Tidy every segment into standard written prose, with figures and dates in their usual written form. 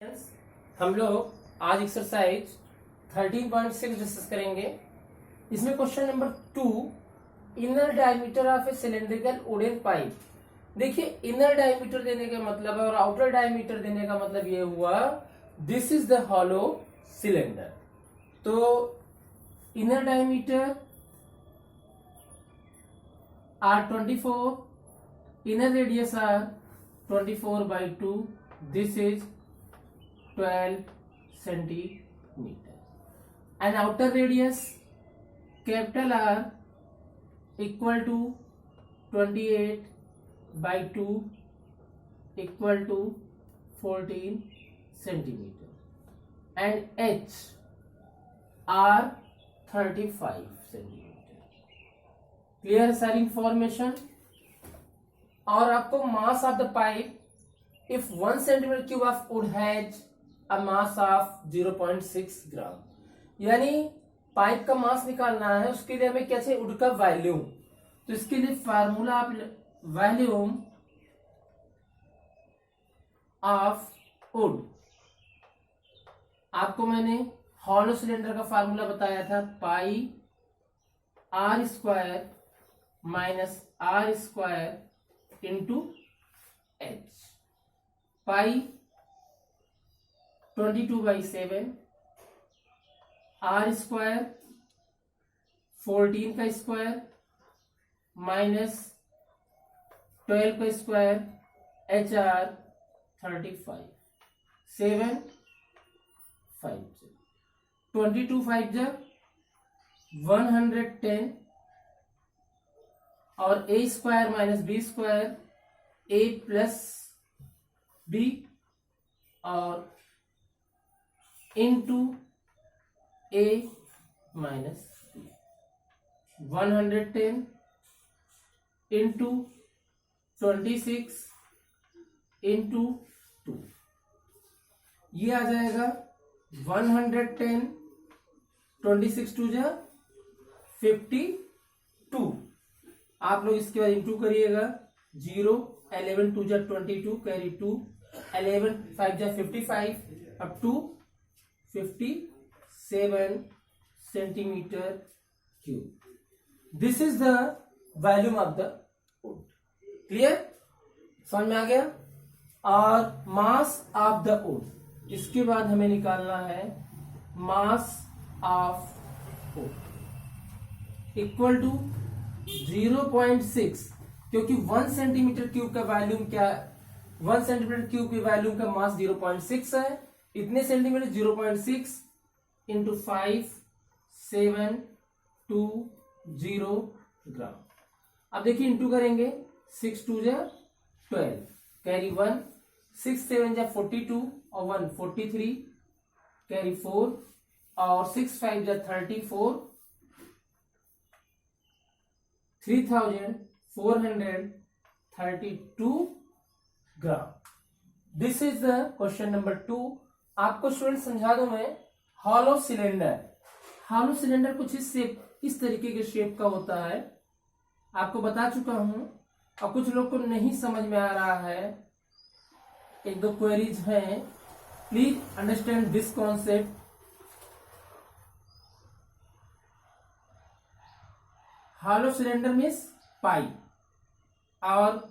Friends, हम लोग आज एक्सरसाइज 13.6 डिस्कस करेंगे। इसमें question number 2, inner diameter of A cylindrical wooden pipe. देखिए, इनर डायमीटर देने का मतलब है और आउटर डायमीटर देने का मतलब ये हुआ this is the hollow cylinder. तो inner diameter are 24, inner radius are 24/2, this is 12 centimeter and outer radius capital R equal to 28/2 equal to 14 centimeter and H R 35 centimeter। Clear सारी information. और आपको mass of the pipe, if 1 centimeter cube of wood has a mass of 0.6 ग्राम, यानी pipe का मास निकालना है, उसके लिए हमें क्या चाहिए? वुड का वॉल्यूम। तो इसके लिए फार्मूला आप वॉल्यूम ऑफ वुड, आपको मैंने हॉलो सिलेंडर का फार्मूला बताया था, pi R square minus R square into H. Pi 22/7, R square 14 का स्क्वायर माइनस 12 का स्क्वायर, एच आर 35, 7 5 22 5 110 और ए स्क्वायर माइनस बी स्क्वायर, ए प्लस बी और इंटू ए माइनस बी, 110 इंटू 26 इंटू 2, ये आ जाएगा 110, 26 2 52। आप लोग इसके बाद इंटू करिएगा, 0 11 2 22 carry 2, 11 5 55 up to 57 centimetre cube. This is the volume of the wood. Clear, समझ में आ गया। और मास ऑफ द वुड, इसके बाद हमें निकालना है mass of wood equal to 0.6, क्योंकि 1 सेंटीमीटर क्यूब का वॉल्यूम क्या, 1 सेंटीमीटर क्यूब के वॉल्यूम का मास 0.6 है। इतने सेंटीमीटर 0.6 इंटू 5 7 2 0 ग्राम। अब देखिए इंटू करेंगे, 6 2 12 कैरी 1, 6 7 42 और 1 43 कैरी 4 और 6 5 34, 3432 ग्राम। This is the question number 2। आपको स्टूडेंट समझा दूं मैं, हॉलो सिलेंडर, हॉलो सिलेंडर कुछ इस तरीके के शेप का होता है, आपको बता चुका हूं। और कुछ लोग को नहीं समझ में आ रहा है, एक दो क्वेरीज हैं, please understand this concept. Hollow cylinder means pipe, और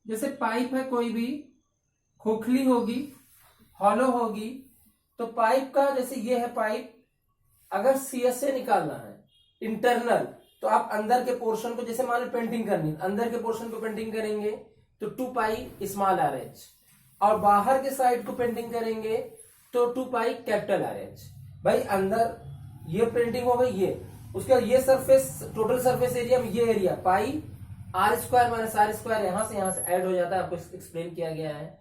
जैसे पाइप है कोई भी, खोखली होगी, हॉलो होगी, तो पाइप का जैसे ये है पाइप, अगर सीएस से निकालना है इंटरनल, तो आप अंदर के पोर्शन को, जैसे मान लो पेंटिंग करनी, अंदर के पोर्शन को पेंटिंग करेंगे तो 2 पाई स्मॉल आर एच, और बाहर के साइड को पेंटिंग करेंगे तो 2 पाई कैपिटल आर एच। भाई अंदर ये पेंटिंग हो गई, ये उसके बाद ये सरफेस, टोटल सरफेस एरिया में ये area pi R square minus R square, यहां से ऐड हो जाता है, आपको एक्सप्लेन किया गया है।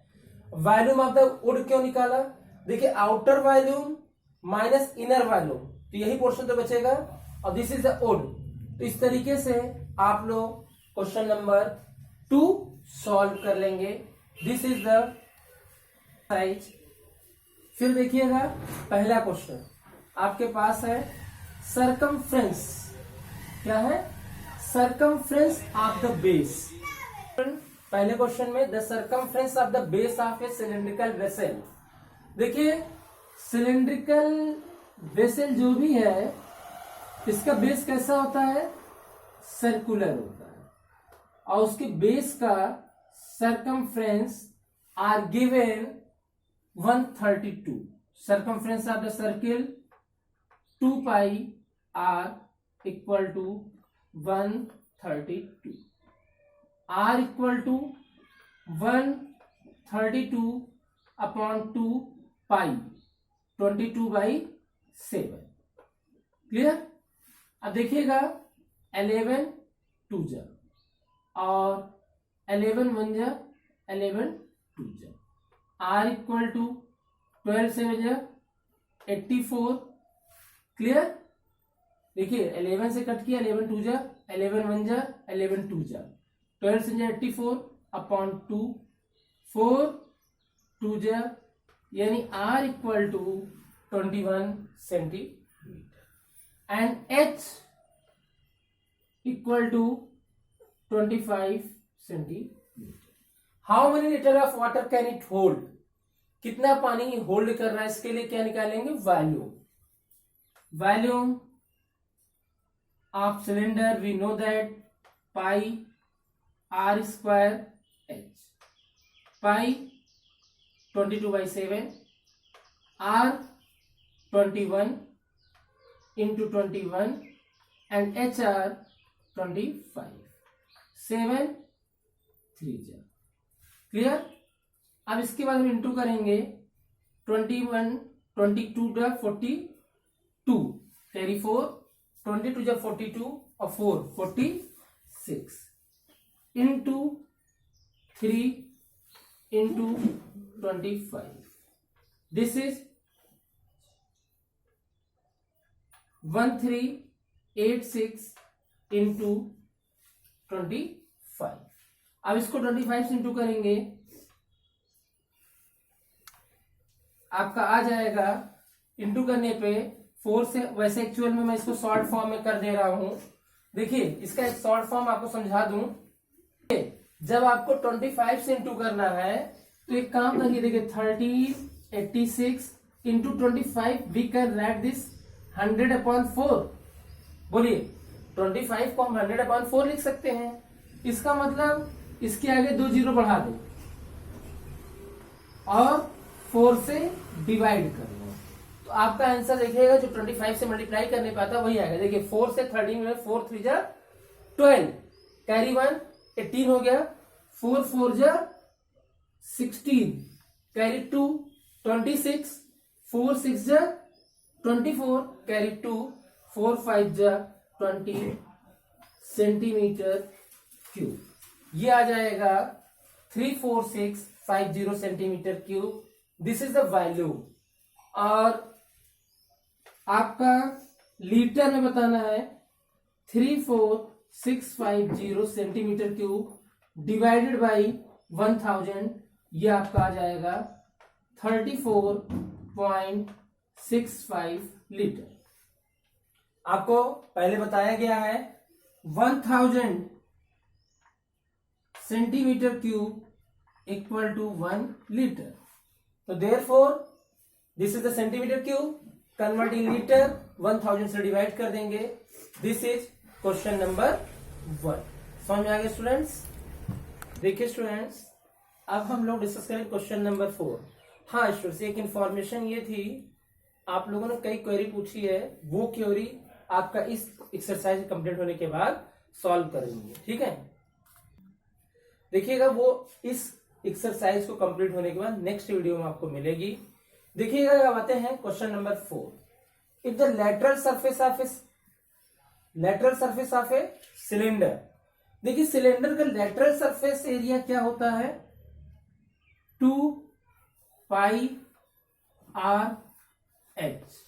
वॉल्यूम ऑफ द वुड क्यों निकाला? देखिए, outer volume minus inner volume, तो यही पोर्शन तो बचेगा, और दिस इज द वुड। तो इस तरीके से आप लोग क्वेश्चन नंबर 2 सॉल्व कर लेंगे। This is the size. फिर देखिएगा, पहला क्वेश्चन आपके पास है सरकमफ्रेंस। क्या है? Circumference of the base. पहले क्वेश्चन में the circumference of the base of A cylindrical vessel, देखिए सिलेंड्रिकल वेसल जो भी है इसका बेस कैसा होता है, सर्कुलर होता है, और उसके बेस का circumference are given 132. Circumference of the circle 2 pi r equal to 132. R equal to 132 upon 2 pi 22/7. Clear. अब देखिएगा 11 2 जा और 11 1 जा 11 2 जा, R इक्वल टू 12 7 जा 84। क्लियर। देखिए 11 से कट किया, 11 2 जा 11 1 जा 11 2 जा, 12 से जा 84 अपॉन 2, 4 2 जा, यानी R equal to 21 centimetre and H equal to 25 centimetre. How many litre of water can it hold, कितना पानी होल्ड कर रहा है, इसके लिए क्या निकालेंगे, volume. Volume of cylinder we know that pi r square h, pi 22/7, r 21 into 21 and hr 25, 7 3 जा। क्लियर। अब इसके बाद हम इंटू करेंगे 21 22 जा 42 कैरी 4, 22 जा 42 और 4 46 into 3 into 25, this is 1386 into 25। अब इसको 25 से इंटू करेंगे, आपका आ जाएगा इंटू करने पे 4 से, वैसे एक्चुअल में मैं इसको शॉर्ट फॉर्म में कर दे रहा हूं। देखिए इसका एक शॉर्ट फॉर्म आपको समझा दूं। जब आपको 25 से इंटू करना है तो एक काम करिए, देखिए 1386 into 25 we can write this 100/4। बोलिए 25 को हम 100/4 लिख सकते हैं। इसका मतलब इसके आगे 2 जीरो बढ़ा दो और 4 से डिवाइड कर लो, तो आपका आंसर देखिएगा जो 25 से मल्टीप्लाई करने पे आता वही आएगा। देखिए 4 से 13 में 4 3 जा 12, कैरी 1 18 हो गया, 4 4 जा 16, कैरी 2 26, 4 6 जा 24, कैरी 2, 4 5 जा 20 सेंटीमीटर क्यूब। ये आ जाएगा 34650 centimetre cube. This is the value. और आपका लीटर में बताना है 34650 सेंटीमीटर क्यूब डिवाइडेड बाई 1000, ये आपका आ जाएगा 34.65 लीटर। आपको पहले बताया गया है 1000 centimetre cube equal to 1 litre. तो therefore this is the centimetre cube, converting litre 1000 से डिवाइड कर देंगे। This is question number 1। समझ में आ गया स्टूडेंट्स। देखिए स्टूडेंट्स अब हम लोग डिस्कस करें क्वेश्चन नंबर 4। हाँ स्टूडेंट्स एक इंफॉर्मेशन ये थी, आप लोगों ने कई क्वेरी पूछी है, वो क्वेरी आपका इस एक्सरसाइज कंप्लीट होने के बाद सॉल्व करेंगे, ठीक है। देखिएगा वो इस एक्सरसाइज को कंप्लीट होने के बाद नेक्स्ट वीडियो में आपको मिलेगी। देखिएगा अब आते हैं question number 4। If the lateral surface of a cylinder, देखिए सिलेंडर का लेटरल सरफेस एरिया क्या होता है, 2 pi R H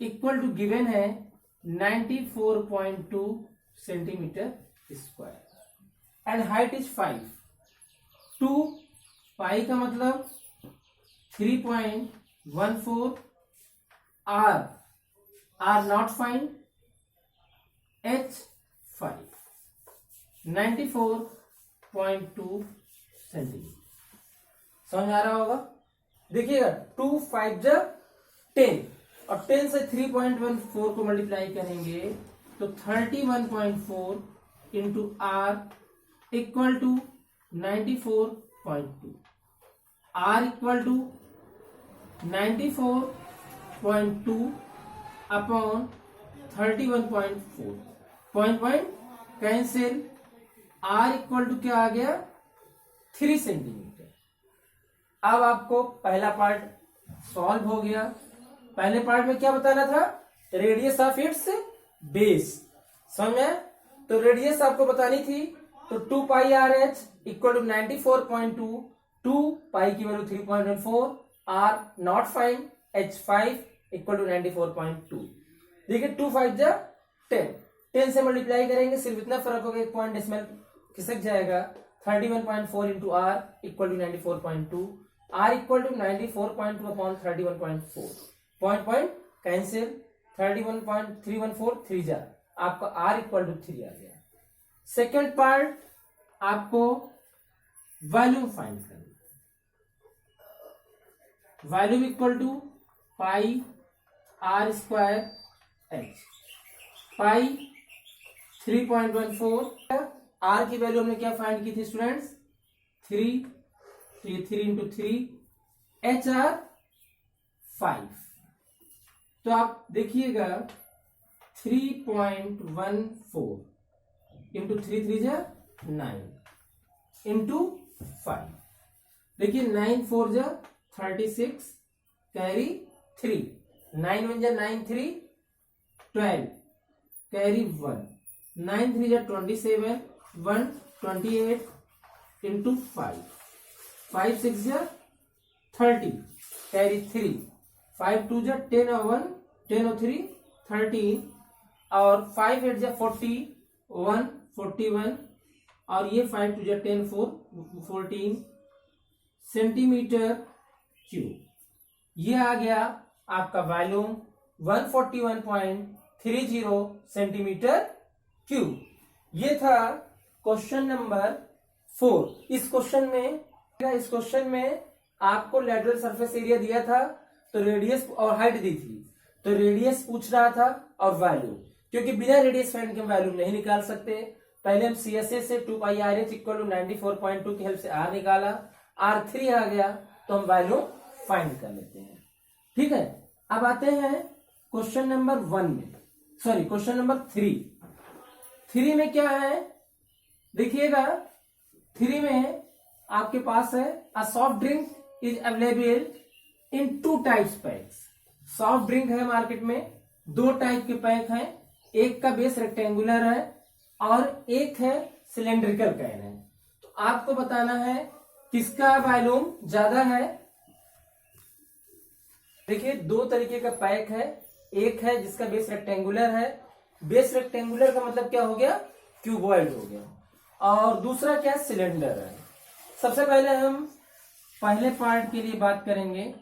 equal to given है 94.2 centimetre square and height is 5। 2 pi का मतलब 3.14, R not find, H 5, 94.2 centimetre. समझ आ रहा होगा। देखिएगा 2 5 जा 10 और 10 से 3.14 को मल्टीप्लाई करेंगे तो 31.4 into R equal to 94.2। R equal to 94.2 upon 31.4। Point cancel. R equal to क्या आ गया 3 सेंटीमीटर। अब आपको पहला पार्ट सॉल्व हो गया। पहले पार्ट में क्या बताना था, रेडियस ऑफ इट्स बेस, समझ में? तो रेडियस आपको बतानी थी, तो 2 pi R H equal to 94.2, 2 pi की value 3.14, R not find, H 5 equal to 94.2। देखिए 2 5 जा 10, 10 से मल्टीप्लाई करेंगे सिर्फ इतना फर्क होगा, एक पॉइंट डेसिमल खिसक जाएगा। 31.4 into R equal to 94.2, R equal to 94.2 upon 31.4। Point cancel. 31.314 3 जा, आपका आर इक्वल टू 3 आ गया। सेकेंड पार्ट आपको वॉल्यूम फाइंड करना। Volume equal to pi R square H. Pi 3.14, R की वैल्यू हमने क्या फाइंड की थी स्टूडेंट्स 3, तो ये 3 इंटू 3, एच आर 5। तो आप देखिएगा 3.14 इंटू 3 3 जा 9 इंटू 5। देखिए 9 4 जा 36 कैरी 3, 9 1 जा 9 3 12 कैरी 1, 9 3 जा 27 1 28 इंटू 5, 5 6 जा 30 कैरी 3, 5 2 जा 10 और 1 10 और 3 13 और 5 8 जा 40 1 41 और ये 5 2 जा 10 4 14 सेंटीमीटर क्यूब। ये आ गया आपका वॉल्यूम 141.30 सेंटीमीटर क्यूब। ये था क्वेश्चन नंबर 4। इस क्वेश्चन में आपको लेटरल सरफेस एरिया दिया था, तो रेडियस और हाइट दी थी, तो रेडियस पूछ रहा था और वैल्यूम, क्योंकि बिना रेडियस फाइंड के हम वैल्यूम नहीं निकाल सकते। पहले हम CSA से 2 pi R H equal to 94.2 की हेल्प से आर निकाला, R3 आ गया, तो हम वैल्यूम फाइंड कर लेते हैं। ठीक है, अब आते हैं क्वेश्चन नंबर 1 में, सॉरी क्वेश्चन नंबर 3 में क्या है देखिएगा। 3 में आपके पास है a soft drink is available in 2 types PACS. Soft drink है मार्केट में, 2 टाइप के पैक हैं, एक का बेस रेक्टेंगुलर है और एक है सिलेंड्रिकल कैन है। तो आपको बताना है किसका वॉल्यूम ज्यादा है। देखिए 2 तरीके का पैक है, एक है जिसका बेस रेक्टेंगुलर है, बेस रेक्टेंगुलर का मतलब क्या हो गया क्यूबॉइड हो गया, और दूसरा क्या सिलेंडर है। सबसे पहले हम पहले पार्ट के लिए बात करेंगे।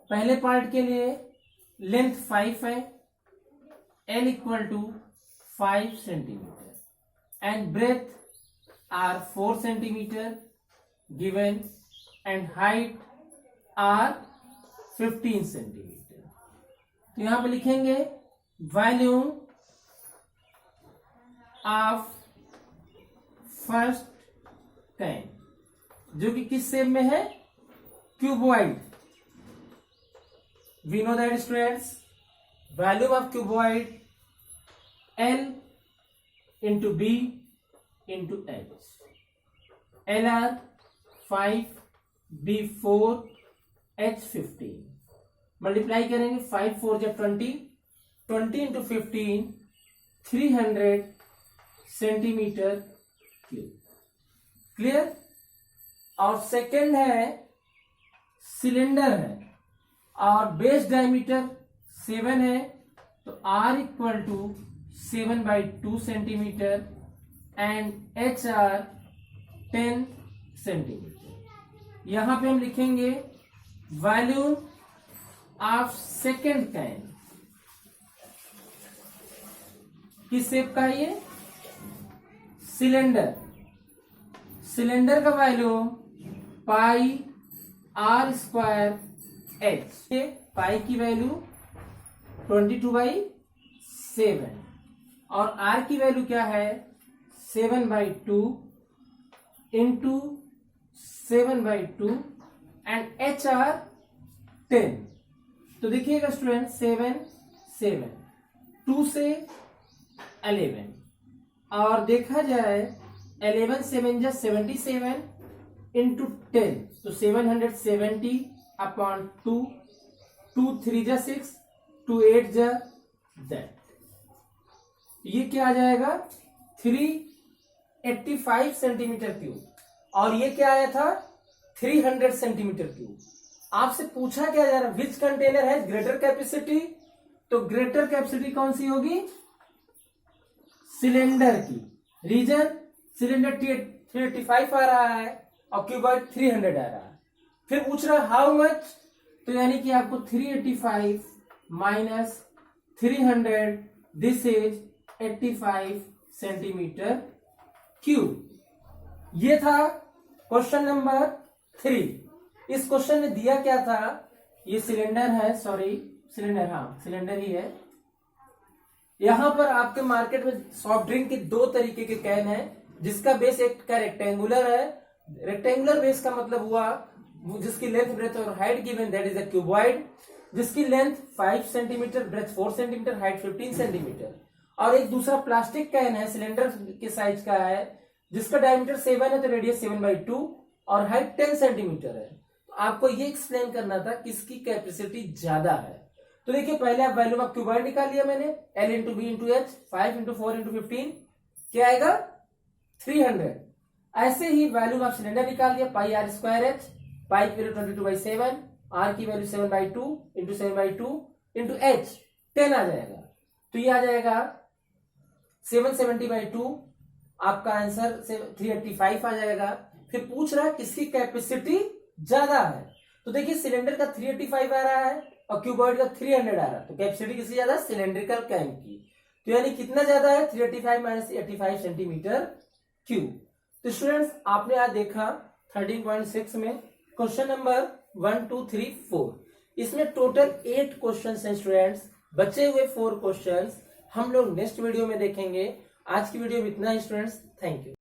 पहले पार्ट के लिए लेंथ 5 है, L equal to 5 centimetre and breadth are 4 centimetre given and height are 15 centimetre. तो यहां पे लिखेंगे वॉल्यूम ऑफ फर्स्ट कैन, जो कि किस शेप में है cuboid. We know that students volume of cuboid L into B into H। LR 5, B 4, H 15। Multiply करेंगे 5 4 जा 20, 20 इंटू 15 300 सेंटीमीटर क्यूब। क्लियर। और सेकेंड है सिलेंडर है और बेस डायमीटर 7 है, तो R equal to 7/2 centimetre and HR 10 centimetre. यहां पे हम लिखेंगे वॉल्यूम ऑफ सेकेंड कैन। किस शेप का है ये सिलेंडर। सिलेंडर का volume pi R square H. Pi की वैल्यू 22/7 और आर की वैल्यू क्या है 7/2 इंटू 7/2 एंड एच आर 10। तो देखिएगा स्टूडेंट 7 7 2 से 11 और देखा जाए 11 7 जा 77 इंटू 10 तो 770/2 2 3 जा 6 2 8 जा दैट। ये क्या आ जाएगा 385 सेंटीमीटर क्यूब और ये क्या आया था 300 सेंटीमीटर क्यूब। आपसे पूछा क्या जा रहा है विच कंटेनर है ग्रेटर कैपेसिटी, तो ग्रेटर कैपेसिटी कौन सी होगी सिलेंडर की। रीजन सिलेंडर 385 आ रहा है और क्यूबॉइड 300 आ रहा है। फिर पूछ रहा है हाउ मच, तो यानी कि आपको 385 minus 300 this is 85 centimetre cube. ये था क्वेश्चन नंबर 3। इस क्वेश्चन में दिया क्या था, ये सिलेंडर है, सॉरी सिलेंडर, हाँ सिलेंडर ही है। यहां पर आपके मार्केट में सॉफ्ट ड्रिंक के दो तरीके के कैन है, जिसका बेस एक का रेक्टेंगुलर है। रेक्टेंगुलर बेस का मतलब हुआ जिसकी लेंथ ब्रेथ और height given that is a cuboid, जिसकी length 5 centimetre, breadth 4 centimetre, height 15 centimetre. और एक दूसरा प्लास्टिक कैन है, सिलेंडर के साइज का है, जिसका डायमीटर 7 है तो रेडियस 7/2 और हाइट 10 सेंटीमीटर है। तो आपको ये एक्सप्लेन करना था किसकी कैपेसिटी ज्यादा है। तो देखिए पहले आप वैल्यू ऑफ क्यूबॉइड निकाल लिया मैंने, L into B into H, 5 into 4 into 15 क्या आएगा 300। ऐसे ही वैल्यू ऑफ सिलेंडर निकाल दिया, पाई आर स्क्वायर एच, पाई की वैल्यू 22/7, आर की वैल्यू 7/2 इंटू 7/2 इंटू एच 10 आ जाएगा। तो ये आ जाएगा 770/2, आपका आंसर 385 आ जाएगा। फिर पूछ रहा है किसकी कैपेसिटी ज्यादा है, तो देखिए सिलेंडर का 385 आ रहा है और क्यूबॉइड का 300 आ रहा है, तो कैपेसिटी किसकी ज्यादा सिलेंड्रिकल कैन की। तो यानी कितना ज्यादा है 385 माइनस 85 सेंटीमीटर क्यूब। तो स्टूडेंट्स आपने आज देखा 13.6 में क्वेश्चन नंबर 1 2 3 4, इसमें टोटल 8 क्वेश्चन हैं स्टूडेंट्स। बचे हुए 4 क्वेश्चन हम लोग नेक्स्ट वीडियो में देखेंगे। आज की वीडियो में इतना ही स्टूडेंट्स, थैंक यू।